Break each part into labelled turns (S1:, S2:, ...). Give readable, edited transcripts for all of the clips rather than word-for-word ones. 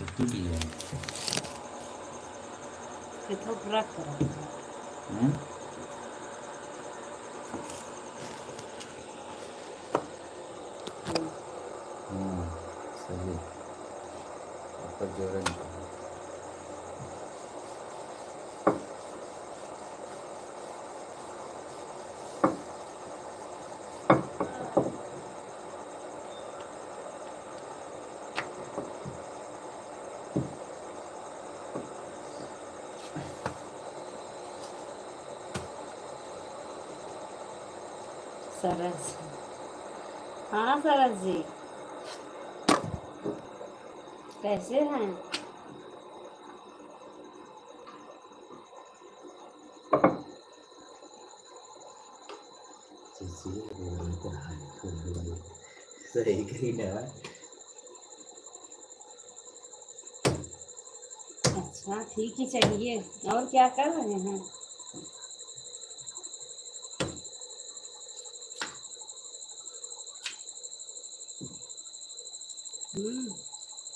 S1: छुट्टी की है
S2: कितना ट्रक करा
S1: सही ऊपर जोर निकल
S2: सरस। हाँ सरस जी, कैसे हैं?
S1: सही कही ना।
S2: अच्छा ठीक ही चाहिए। और क्या कर रहे हैं?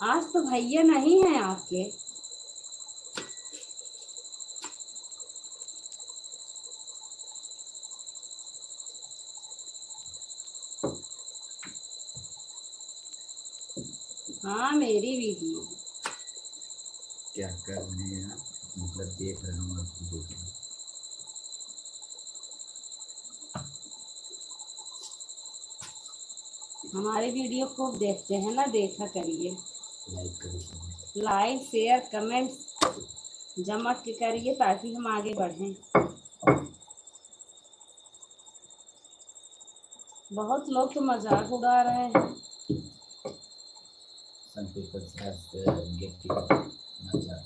S2: आज तो भैया नहीं है आपके। हाँ मेरी वीडियो
S1: क्या कर रहे हैं मतलब देख रहा हूँ आपकी वीडियो।
S2: हमारी वीडियो खूब देखते हैं ना, देखा करिए।
S1: लाइक करो,
S2: लाइक शेयर कमेंट्स जमट के करिए ताकि हम आगे बढ़ें। बहुत लोग तो मजाक उड़ा रहे हैं।
S1: some people have get मजा।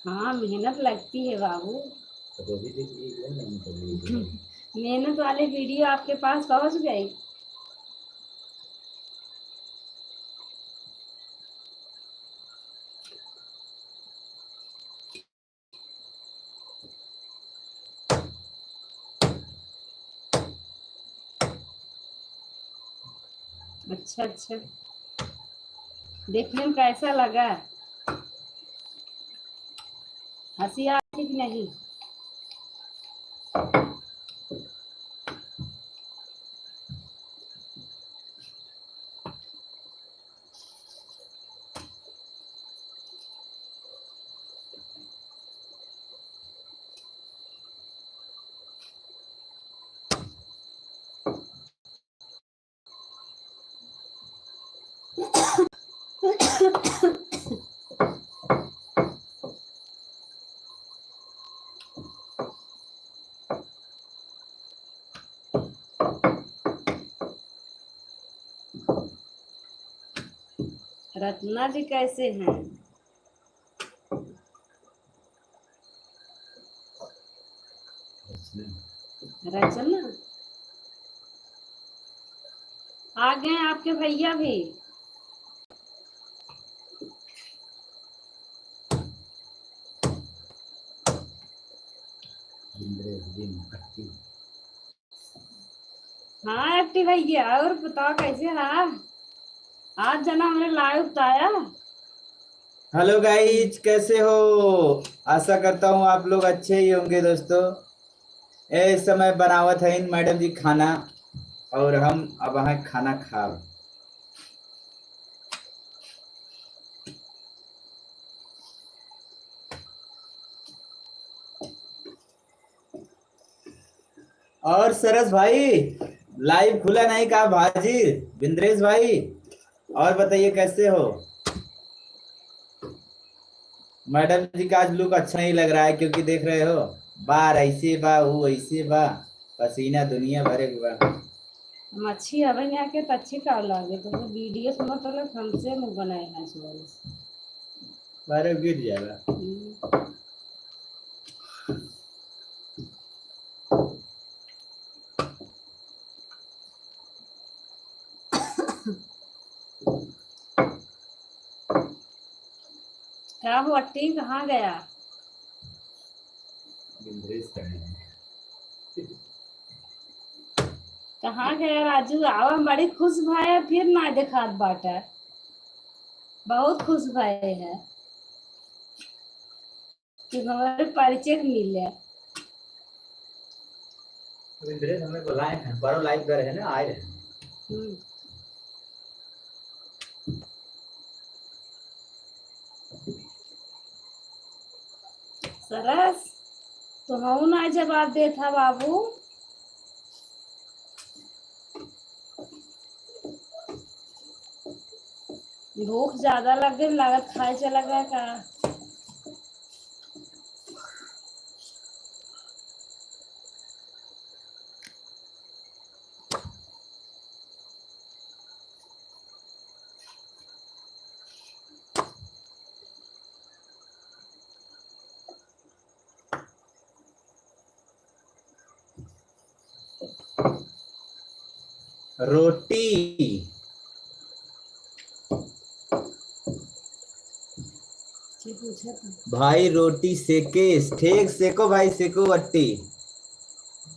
S2: हाँ मेहनत लगती है बाबू।
S1: तो भी देखिए नहीं करिए।
S2: मेहनत वाली वीडियो आपके पास पहुंच गई। अच्छा अच्छा, देखने में कैसा लगा? हंसी आती कि नहीं? रत्ना जी कैसे हैं? रचना आ गए आपके भैया भी। हाँ एक्टिव भैया, और बताओ कैसे रहा आज जना हमने लाइव बताया।
S1: हेलो गाइज, कैसे हो? आशा करता हूँ आप लोग अच्छे ही होंगे दोस्तों। इस समय बनावत है इन मैडम जी खाना और हम अब वहाँ खाना खा। और सरस भाई लाइव खुला नहीं कहा भाजी बिंद्रेश भाई। और बताइए कैसे हो? मैडम जी का आज लुक अच्छा नहीं लग रहा है क्योंकि देख रहे हो बार ऐसे बा वो ऐसे बा, पसीना दुनिया भरे हुआ।
S2: हम अच्छी हवे यहाँ के तो अच्छी का लगे तो वीडियो सुनो तो लोग हमसे मुँह बनाए हैं सुबह।
S1: बारे गिर जाएगा।
S2: क्या हुआ, अट्टी कहाँ गया? कहाँ गया राजू? आवा बड़ी खुश भाई फिर ना देखात बाटा, बहुत खुश भाई है कि हमारे परिचय मिले।
S1: इंद्रेश हमें बुलाए हैं, पर लाइव कर रहे हैं ना, आए हैं।
S2: सरस तो हम ना जवाब दे था बाबू। भूख ज्यादा लग गई, लागत खाए चला गया का।
S1: रोटी
S2: पूछा था
S1: भाई, रोटी सेके ठीक सेको भाई, सेको अट्टी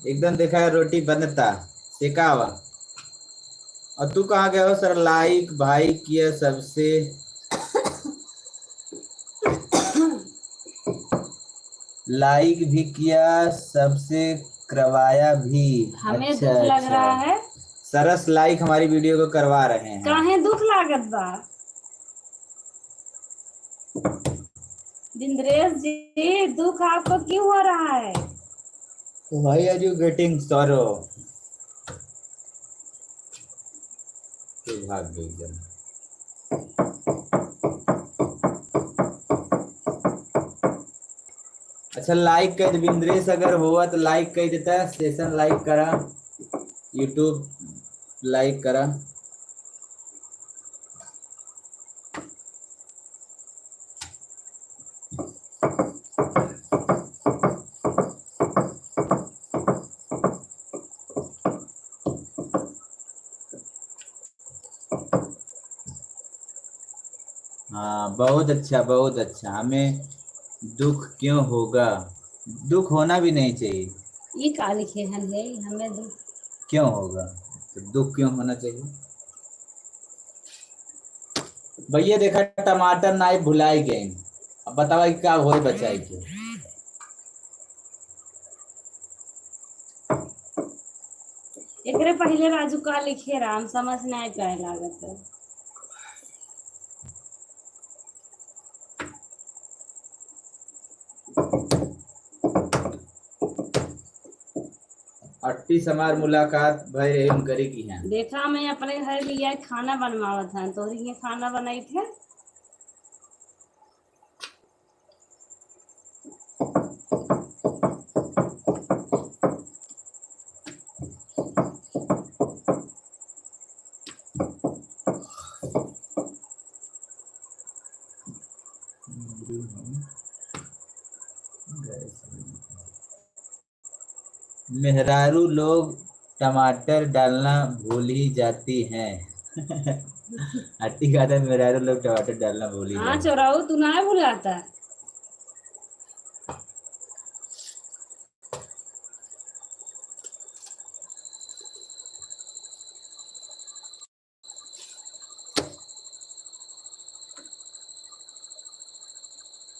S1: एकदम देखा है, रोटी बनता सेका हुआ। और तू कहाँ गया हो सर? लाइक भाई किया सबसे, लाइक भी किया सबसे, करवाया भी।
S2: हमें
S1: अच्छा
S2: दुख लग
S1: अच्छा,
S2: रहा है।
S1: सरस लाइक हमारी वीडियो को करवा रहे हैं।
S2: काहे दुख लागत बा इंद्रेश जी? दुख आपको क्यों हो रहा है?
S1: Why are you getting sorrow? तू भाग गई जब। अच्छा लाइक कर दे इंद्रेश, अगर हुआ तो लाइक कर देता, सेशन लाइक करा, यूट्यूब लाइक करा। हाँ बहुत अच्छा बहुत अच्छा, हमें दुख क्यों होगा? दुख होना भी नहीं चाहिए।
S2: ये का लिखे हैं ये हमें दुख
S1: क्यों होगा? तो दुख क्यों होना चाहिए? भैया देखा टमाटर नाई भुलाई गए, अब बतावा कि क्या होए बचाई के।
S2: एकरे पहले राजू का लिखे राम समझ नहीं पाए लागत है।
S1: अट्टी समार मुलाकात भय रहे उनकरी की है।
S2: देखा मैं अपने घर लिया खाना बनवावा था, तो ये खाना बनाई थे।
S1: मेहरारू लोग टमाटर डालना भूल ही जाती हैं। अट्टी कहता है मेहरारू लोग टमाटर डालना भूल ही
S2: हाँ
S1: जाते हैं।
S2: चोराऊ तू ना भुलाता।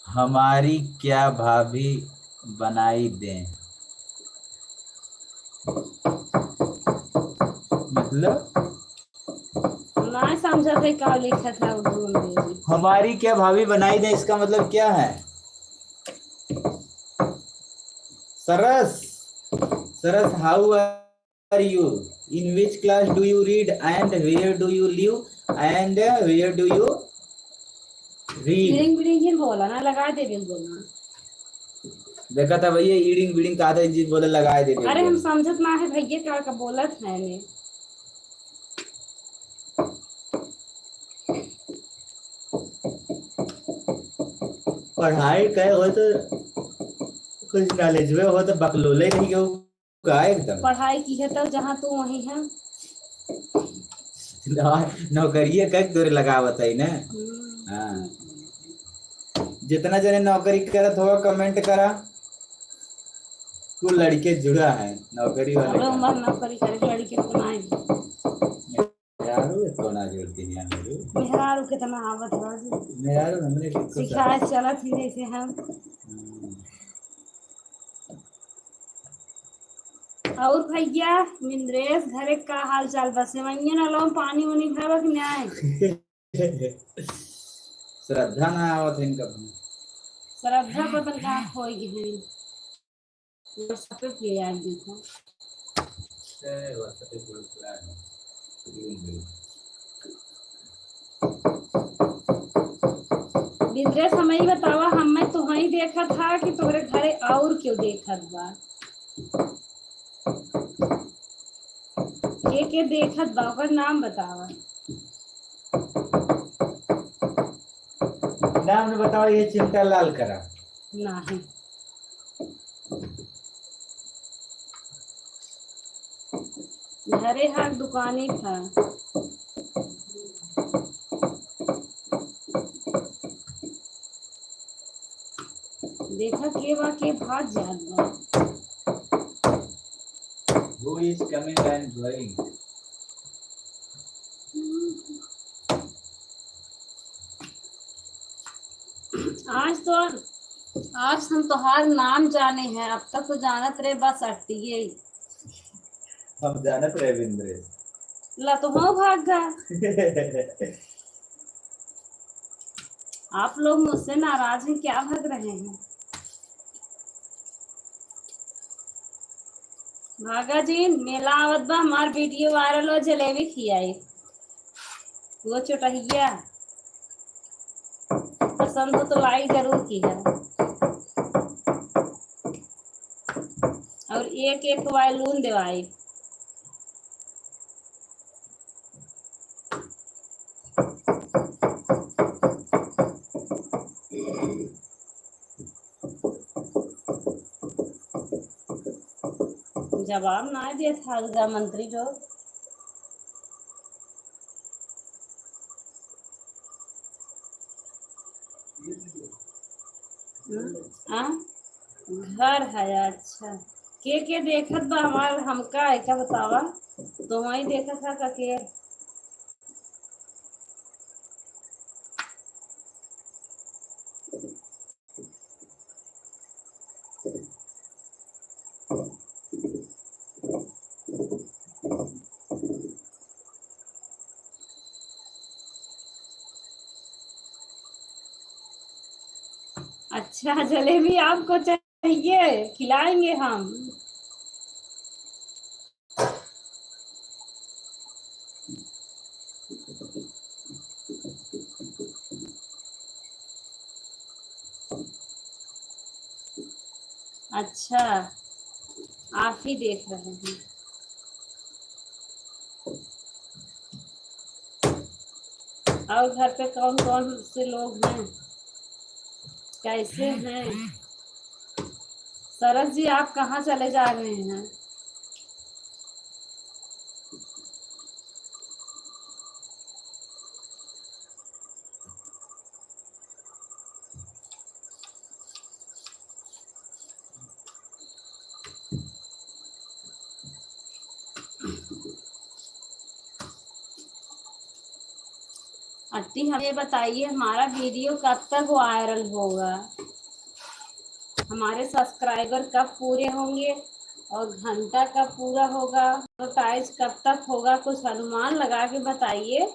S1: हमारी क्या भाभी बनाई दें? मतलब
S2: ना समझा थे क्या लिखा था उर्दू में।
S1: हमारी क्या भाभी बनाई दें, इसका मतलब क्या है? Saras Saras, how are you? In which class do you read and where do you live and where do you read?
S2: बिलिंग बिलिंग ही बोला ना, लगा दे बिल बोलना।
S1: देखा था भैया, ईडिंग बीडिंग कहा था, जी बोले लगाए दे।
S2: अरे हम समझत ना है भैया क्या का बोलत है ने।
S1: पढ़ाई करे हो तो कुछ नॉलेज में हो तो बकलोले नहीं हो का एकदम।
S2: पढ़ाई की है तो जहाँ तू वही है।
S1: नौकरिये कक तोरे लगावत है ना। हाँ जितना जने नौकरी करत होगा कमेंट करा। तू लड़के जुड़ा है नौकरी वाले
S2: हमें
S1: का।
S2: उम्र नौकरी करे लड़के को नहीं।
S1: मेहरारू तो ना जोड़ती नहीं मेरे।
S2: मेहरारू कितना आवत राजू।
S1: मेहरारू हमने किसको
S2: सिखाए चलत ही जैसे हम। और भैया मिंद्रेश घरे का हाल चाल बस वही ना लो पानी उनी भरवा कि नहीं।
S1: श्रद्धा ना आवत इनका।
S2: श्रद्धा पतन कहाँ खोई गई है सब पे यार देखो। मिंद्रेश हमें ही बतावा हमें तो वही देखा था कि तुम्हारे घरे और क्यों देखत बा के देखत बा ओकर नाम बतावा।
S1: नाम बताओ ये चिंता लाल करा।
S2: नहीं घरे हर दुकानी था। देखा के बा के भाग जात बा।
S1: Who is coming and going?
S2: आज हम तोहार नाम जाने हैं अब तक तो जानत रहे बस अट्टिए।
S1: हम जानत रहे बिंद्रे।
S2: ला तो हाँ भाग गया। आप लोग मुझसे नाराज हैं क्या भाग रहे हैं। भागा जी मेला आवत बा हमार वीडियो वायरल हो जलेबी खियाई वो चुटहिया पसंद हो तो लाई जरूर की है। और एक एक वायलून दिवाई। जवाब ना दिया था मंत्री लोग। घर है अच्छा के देखत बा हमार हमका ऐसा बतावा तो वही देखा था का के। अच्छा जलेबी आपको चाहिए खिलाएंगे हम। अच्छा आप ही देख रहे हैं। और घर पे कौन कौन से लोग हैं कैसे हैं। सरस जी आप कहाँ चले जा रहे हैं। आंटी हमें बताइए हमारा वीडियो कब तक वायरल होगा हमारे सब्सक्राइबर कब पूरे होंगे और घंटा कब पूरा होगा मोनेटाइज कब तक होगा कुछ अनुमान लगा के बताइए।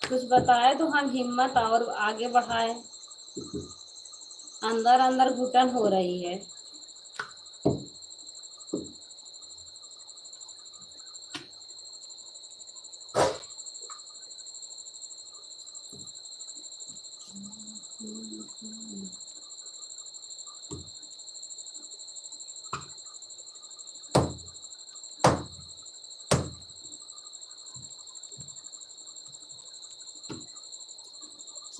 S2: कुछ बताए तो हम हिम्मत और आगे बढ़ाए। अंदर अंदर घुटन हो रही है।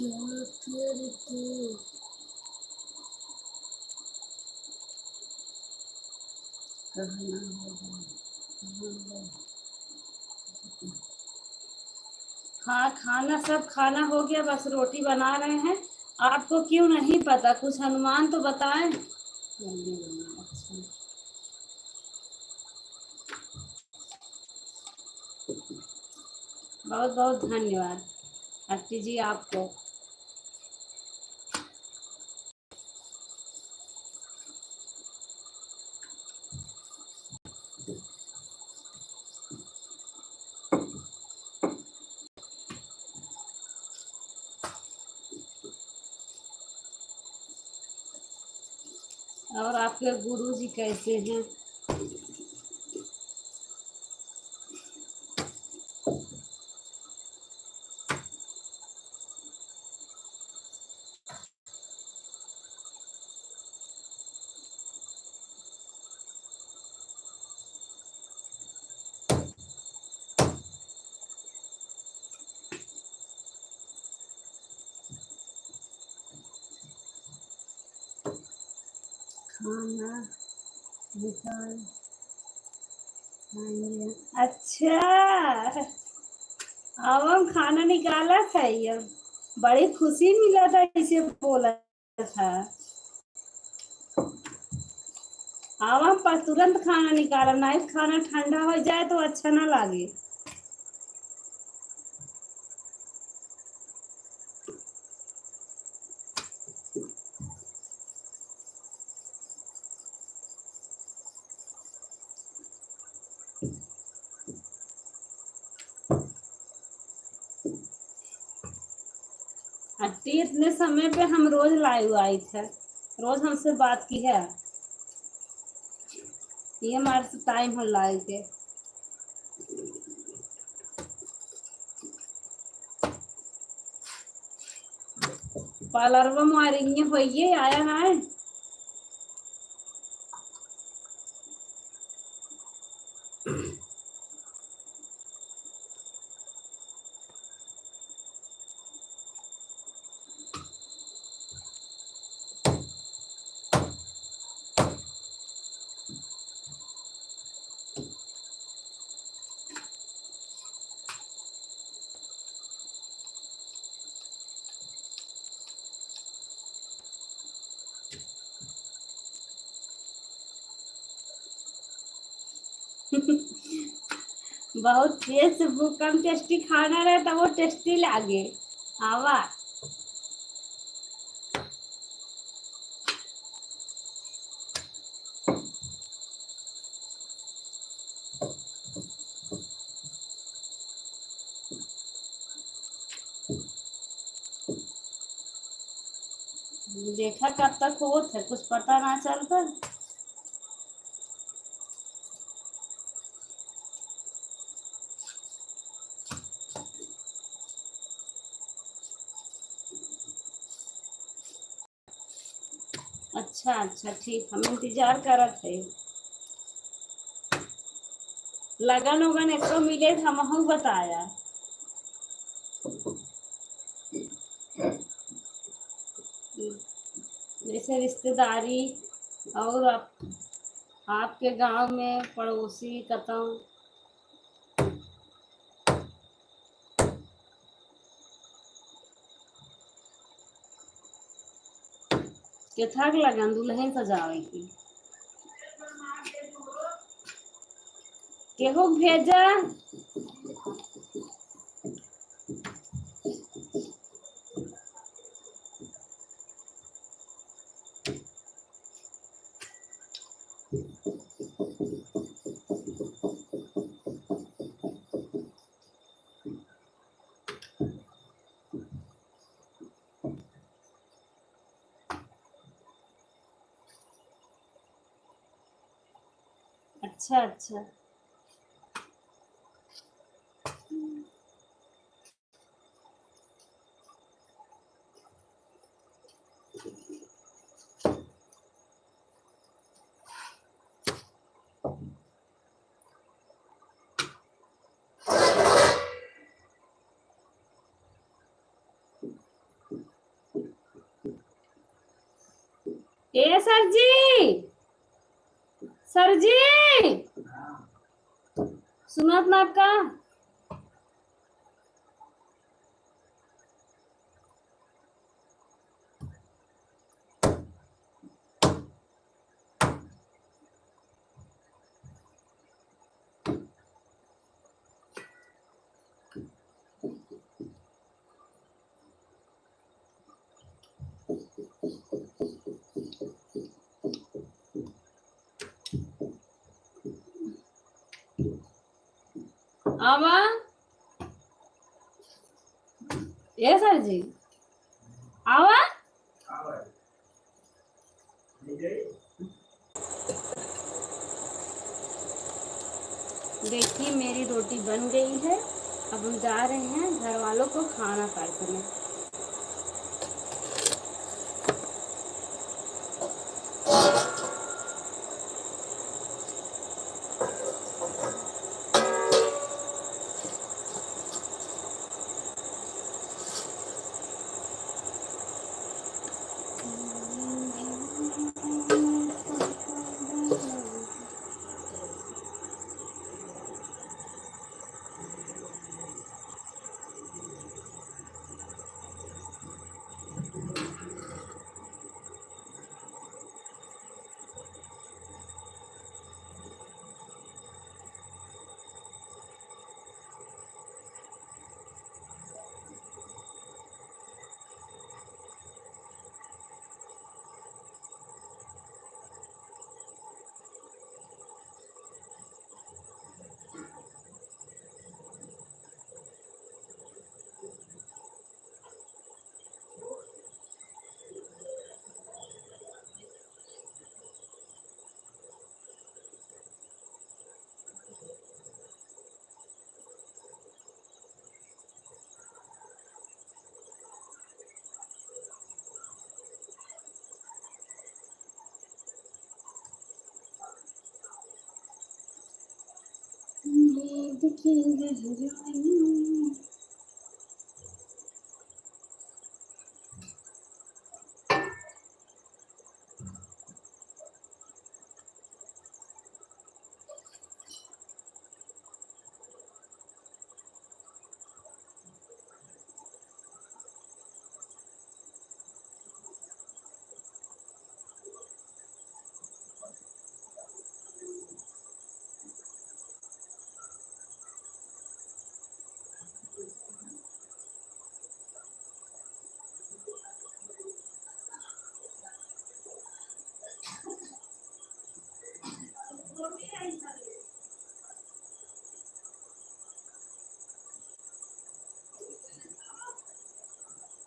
S2: क्या करते कहना होगा। हाँ, खाना सब खाना हो गया, बस रोटी बना रहे हैं। आपको क्यों नहीं पता, कुछ अनुमान तो बताएं। जल्दी बनाओ, अच्छा। बहुत बहुत धन्यवाद आंटी जी आपको। और आपके गुरुजी कैसे हैं? खाना निकाल आइए। अच्छा, अब हम खाना निकाला था ये, बड़ी खुशी मिला था इसे बोला था। अब हम पर तुरंत खाना निकाला, नहीं खाना ठंडा हो जाए तो अच्छा ना लगे। आंटी इतने समय पे हम रोज लाइव आई थे, रोज हमसे बात की है, ये हमारे टाइम हो लाइव के। पार्लरवा मारेंगे होइए, आया ना है। बहुत तेज से कम टेस्टी खाना रहे तो वो टेस्टी लागे। आवा देखा कब तक हो थे, कुछ पता ना चलता। अच्छा अच्छा ठीक, हम इंतजार करत है। लगन उगन एक तो मिले हमहू बताया। जैसे रिश्तेदारी और आपके गांव में पड़ोसी कतौ के थक लगन दुल्हन सजावे की। केहू भेजा। अच्छा अच्छा, ए सर जी, सर जी सुनत ना आपका। ये सर जी आवा। देखिए मेरी रोटी बन गई है। अब हम जा रहे हैं घर वालों को खाना परोसने।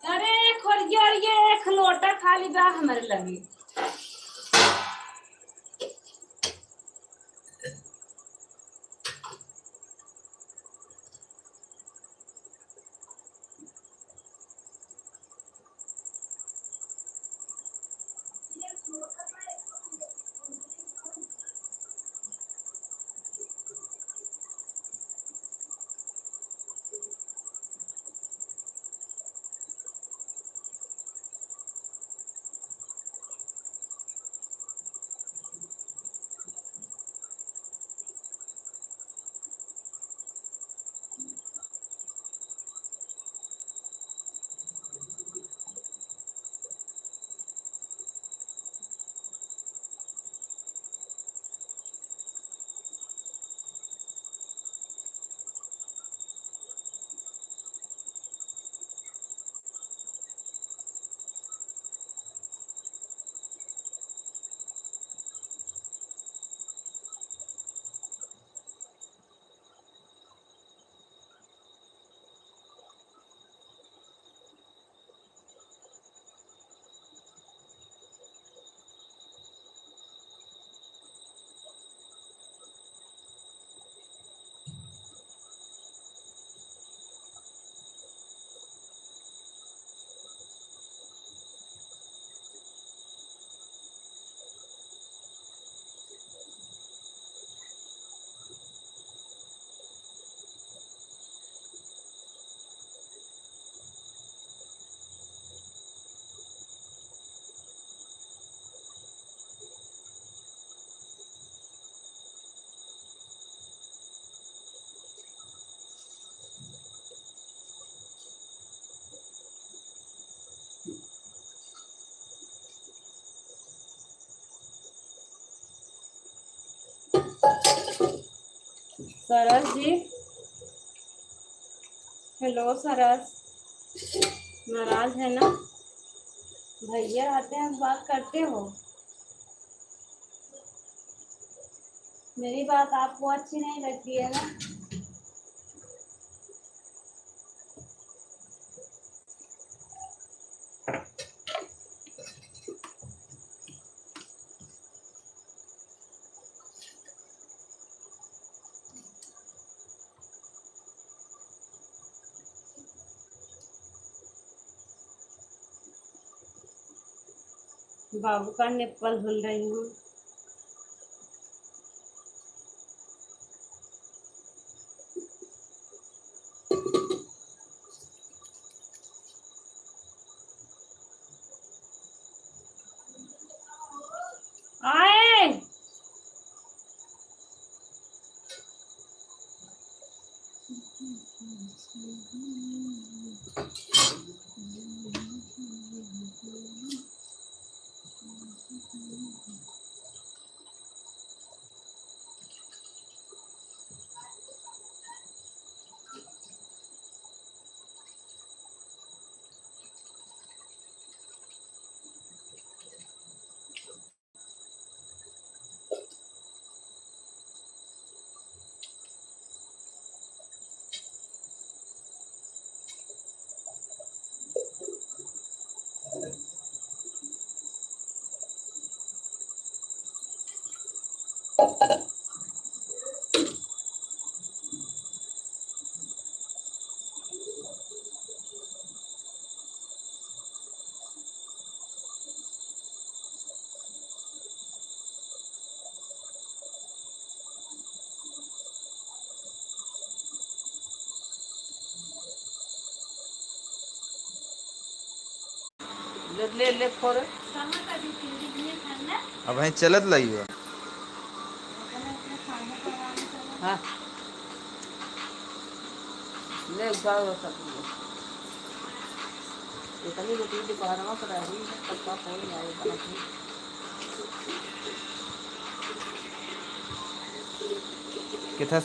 S2: अरे खोलिए और ये एक लोटा खाली बा हमारे लगे। सरस जी, हेलो सरस, नाराज है ना? भैया आते हैं बात करते हो। मेरी बात आपको अच्छी नहीं लगती है ना? बाबू का निप्पल धुल रही हूँ। आए
S3: ले ले ले खोर
S2: कहाँ का दी तीन दिन खाना
S1: अब वहीं चलत लगी हो।
S2: अपने खाना बनाने चला।
S3: हाँ ले उठाओ सब इतनी रोटी दोपहर में कर रही है तब का फोन आए बना